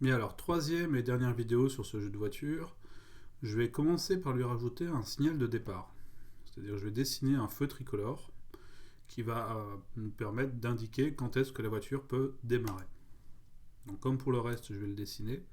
Bien alors, troisième et dernière vidéo sur ce jeu de voiture, je vais commencer par lui rajouter un signal de départ. C'est-à-dire je vais dessiner un feu tricolore qui va nous permettre d'indiquer quand est-ce que la voiture peut démarrer. Donc comme pour le reste, je vais le dessiner.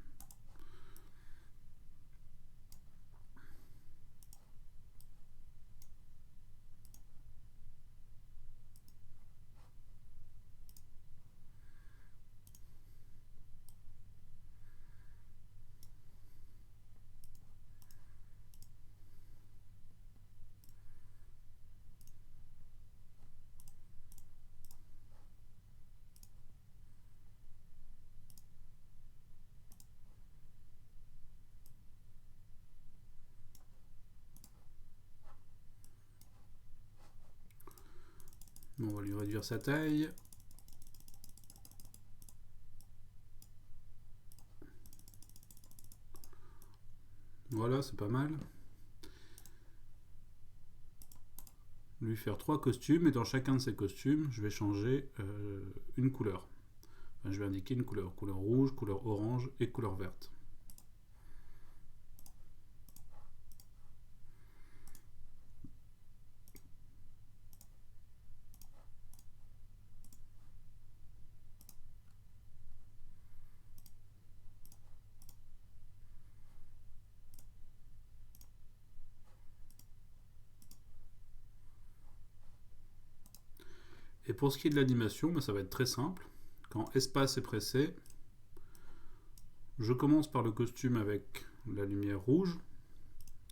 On va lui réduire sa taille. Voilà, c'est pas mal. Lui faire 3 costumes, et dans chacun de ces costumes, je vais changer une couleur. Enfin, je vais indiquer une couleur. Couleur rouge, couleur orange et couleur verte. Et pour ce qui est de l'animation, ça va être très simple. Quand espace est pressé, je commence par le costume avec la lumière rouge.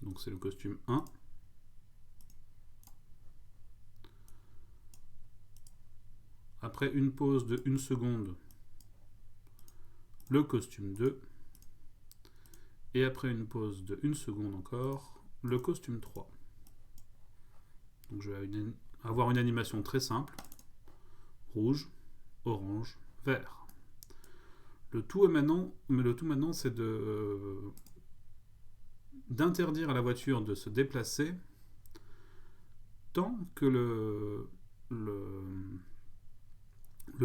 Donc c'est le costume 1. Après une pause de 1 seconde, le costume 2. Et après une pause de 1 seconde encore, le costume 3. Donc je vais avoir une animation très simple. Rouge, orange, vert. Le tout maintenant, c'est d'interdire à la voiture de se déplacer tant que le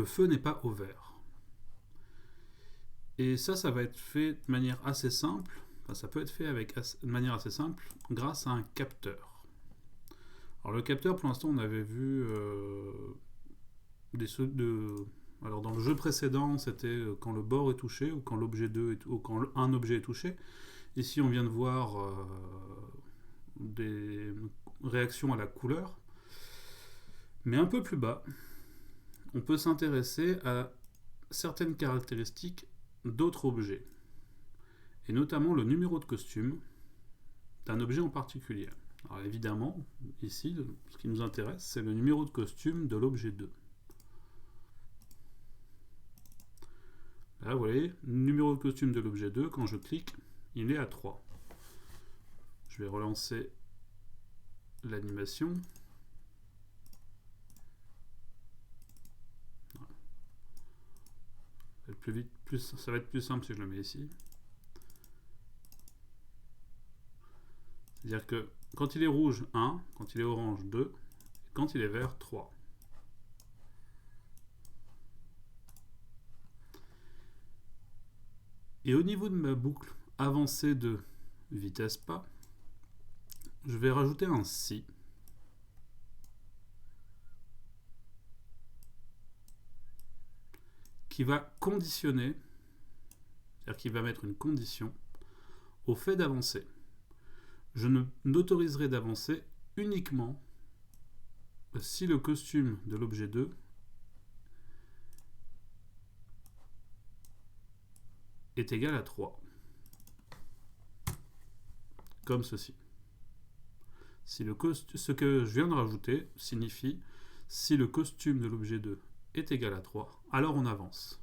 feu n'est pas au vert. Et ça va être fait de manière assez simple. Enfin, ça peut être fait de manière assez simple grâce à un capteur. Alors le capteur, pour l'instant, on avait vu alors dans le jeu précédent, c'était quand le bord est touché ou quand quand un objet est touché. Ici, on vient de voir des réactions à la couleur. Mais un peu plus bas, on peut s'intéresser à certaines caractéristiques d'autres objets, et notamment le numéro de costume d'un objet en particulier. Alors évidemment, ici, ce qui nous intéresse, c'est le numéro de costume de l'objet 2. Là, vous voyez, le numéro de costume de l'objet 2, quand je clique, il est à 3. Je vais relancer l'animation. Ça va être plus simple si je le mets ici. C'est-à-dire que quand il est rouge, 1, quand il est orange, 2, et quand il est vert, 3. Et au niveau de ma boucle avancée de vitesse pas, je vais rajouter un si. Qui va conditionner, c'est-à-dire qu'il va mettre une condition au fait d'avancer. Je n'autoriserai d'avancer uniquement si le costume de l'objet 2 est égal à 3. Comme ceci. Ce que je viens de rajouter signifie si le costume de l'objet 2 est égal à 3, alors on avance.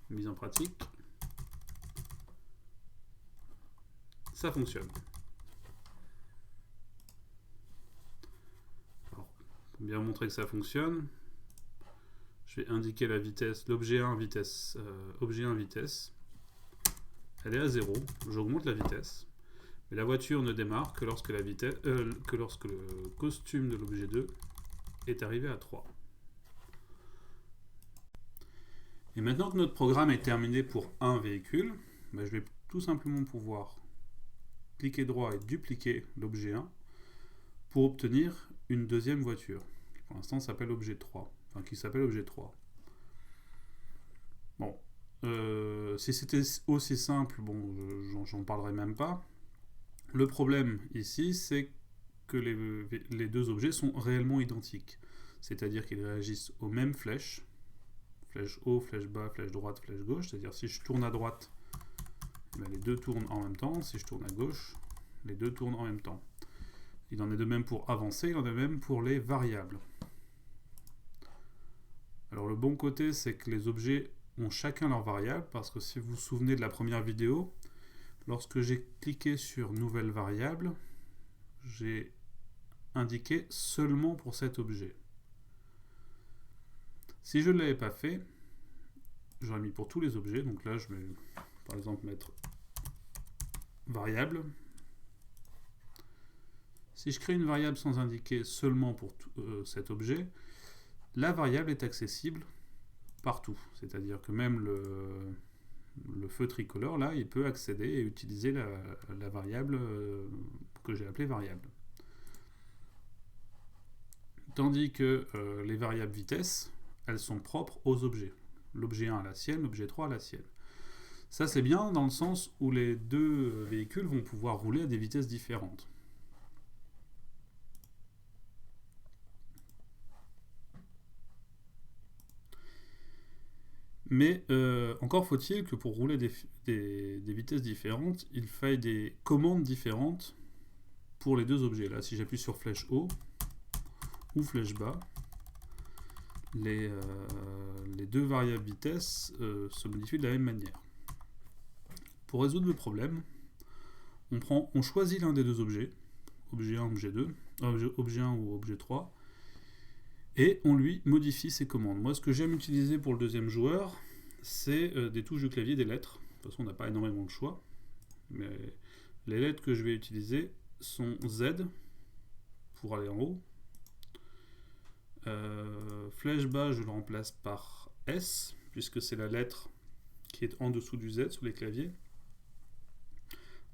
Mise en pratique. Ça fonctionne. Alors, pour bien montrer que ça fonctionne, je vais indiquer la vitesse, l'objet 1 vitesse, objet 1 vitesse. Elle est à 0, j'augmente la vitesse. Mais la voiture ne démarre que lorsque le costume de l'objet 2 est arrivé à 3. Et maintenant que notre programme est terminé pour un véhicule, je vais tout simplement pouvoir cliquer droit et dupliquer l'objet 1 pour obtenir une deuxième voiture, qui pour l'instant s'appelle objet 3. Enfin, qui s'appelle objet 3. Bon, si c'était aussi simple, bon, j'en parlerai même pas. Le problème ici, c'est que les deux objets sont réellement identiques. C'est-à-dire qu'ils réagissent aux mêmes flèches. Flèche haut, flèche bas, flèche droite, flèche gauche. C'est-à-dire si je tourne à droite, les deux tournent en même temps. Si je tourne à gauche, les deux tournent en même temps. Il en est de même pour avancer, il en est de même pour les variables. Alors le bon côté, c'est que les objets ont chacun leur variable, parce que si vous vous souvenez de la première vidéo, lorsque j'ai cliqué sur nouvelle variable, j'ai indiqué seulement pour cet objet. Si je ne l'avais pas fait, j'aurais mis pour tous les objets. Donc là, je vais par exemple mettre variable. Si je crée une variable sans indiquer seulement pour cet objet, la variable est accessible partout. C'est-à-dire que même le feu tricolore, là, il peut accéder et utiliser la variable que j'ai appelée variable. Tandis que les variables vitesse, elles sont propres aux objets. L'objet 1 a la sienne, l'objet 3 a la sienne. Ça, c'est bien dans le sens où les deux véhicules vont pouvoir rouler à des vitesses différentes. Mais encore faut-il que pour rouler des vitesses différentes, il faille des commandes différentes pour les deux objets. Là, si j'appuie sur flèche haut ou flèche bas, les deux variables vitesse se modifient de la même manière. Pour résoudre le problème, on choisit l'un des deux objets, objet 1, objet 2, objet 1 ou objet 3, et on lui modifie ses commandes. Moi, ce que j'aime utiliser pour le deuxième joueur, c'est des touches de clavier, des lettres. De toute façon, on n'a pas énormément de choix, mais les lettres que je vais utiliser sont Z pour aller en haut. Flèche bas, je le remplace par S, puisque c'est la lettre qui est en dessous du Z sur les claviers.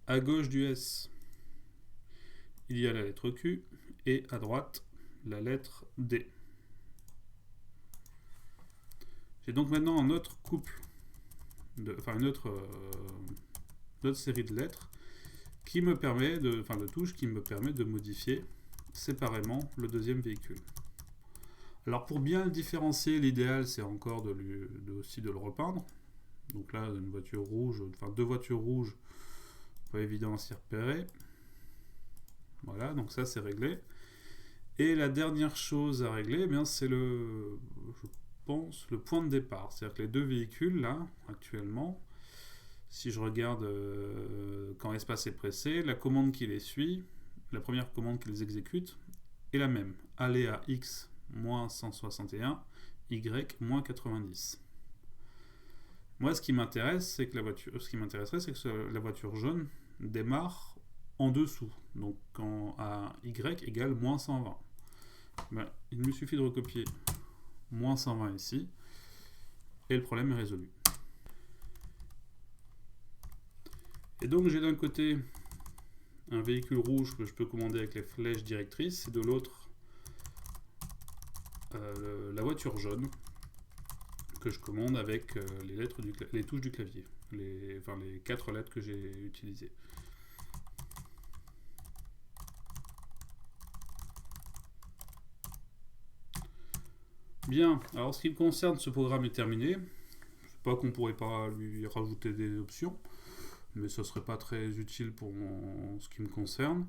À gauche du S, il y a la lettre Q, et à droite, la lettre D. J'ai donc maintenant un autre couple, une autre série de lettres qui me permet de touches qui me permet de modifier séparément le deuxième véhicule. Alors pour bien le différencier, l'idéal c'est encore aussi de le repeindre. Donc là, une voiture rouge, deux voitures rouges, pas évident à s'y repérer. Voilà, donc ça c'est réglé. Et la dernière chose à régler, c'est le point de départ. C'est-à-dire que les deux véhicules là, actuellement, si je regarde quand espace est pressé, la commande qui les suit, la première commande qui les exécute, est la même. Aller à X moins 161, Y moins 90. Moi, ce qui m'intéresserait, c'est que la voiture jaune démarre en dessous. Donc, quand à Y égale moins 120. Il me suffit de recopier moins 120 ici, et le problème est résolu. Et donc, j'ai d'un côté un véhicule rouge que je peux commander avec les flèches directrices, et de l'autre, la voiture jaune que je commande avec les touches du clavier, les 4 lettres que j'ai utilisées. Bien, alors ce qui me concerne, ce programme est terminé. Je ne sais pas qu'on ne pourrait pas lui rajouter des options, mais ce ne serait pas très utile pour ce qui me concerne.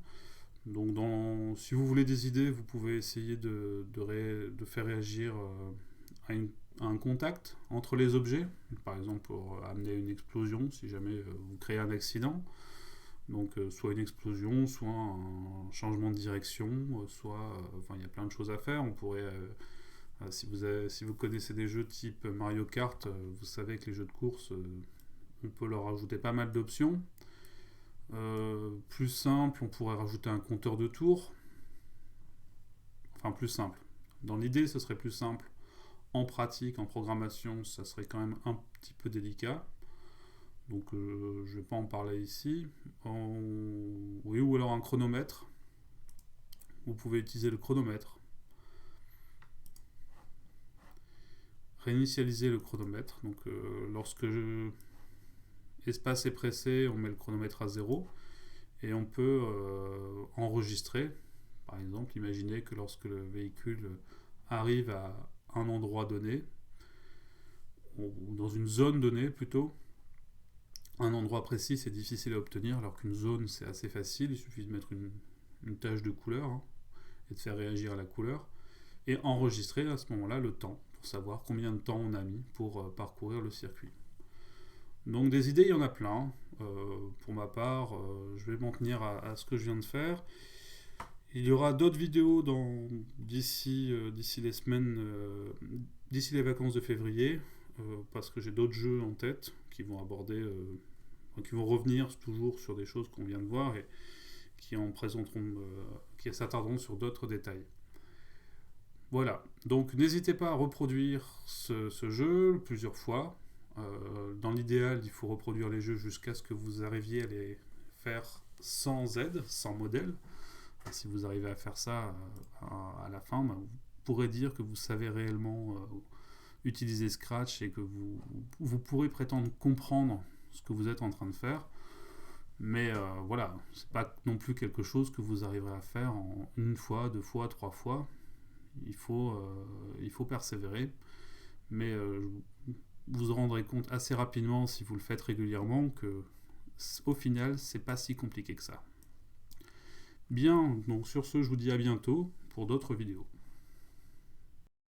Donc si vous voulez des idées, vous pouvez essayer de faire réagir à un contact entre les objets, par exemple pour amener une explosion si jamais vous créez un accident. Donc soit une explosion, soit un changement de direction, il y a plein de choses à faire. On pourrait, si vous connaissez des jeux type Mario Kart, vous savez que les jeux de course, on peut leur ajouter pas mal d'options. Plus simple, on pourrait rajouter un compteur de tours. Enfin, plus simple. Dans l'idée, ce serait plus simple. En pratique, en programmation, ça serait quand même un petit peu délicat. Donc je ne vais pas en parler ici. Oui, ou alors un chronomètre. Vous pouvez utiliser le chronomètre. Réinitialiser le chronomètre. Donc lorsque espace est pressé, on met le chronomètre à 0. Et on peut enregistrer. Par exemple, imaginez que lorsque le véhicule arrive à un endroit donné, ou dans une zone donnée plutôt, un endroit précis c'est difficile à obtenir, alors qu'une zone c'est assez facile, il suffit de mettre une tache de couleur et de faire réagir à la couleur, et enregistrer à ce moment-là le temps, pour savoir combien de temps on a mis pour parcourir le circuit. Donc des idées, il y en a plein. Pour ma part, je vais m'en tenir à ce que je viens de faire. Il y aura d'autres vidéos d'ici les semaines, d'ici les vacances de février, parce que j'ai d'autres jeux en tête qui vont aborder, qui vont revenir toujours sur des choses qu'on vient de voir et qui en présenteront, qui s'attarderont sur d'autres détails. Voilà, donc n'hésitez pas à reproduire ce jeu plusieurs fois. Dans l'idéal, il faut reproduire les jeux jusqu'à ce que vous arriviez à les faire sans aide, sans modèle. Si vous arrivez à faire ça à la fin, vous pourrez dire que vous savez réellement utiliser Scratch et que vous pourrez prétendre comprendre ce que vous êtes en train de faire. Mais voilà, c'est pas non plus quelque chose que vous arriverez à faire en une fois, 2 fois, 3 fois. Il faut persévérer. Mais vous vous rendrez compte assez rapidement, si vous le faites régulièrement, que au final, c'est pas si compliqué que ça. Bien, donc sur ce, je vous dis à bientôt pour d'autres vidéos.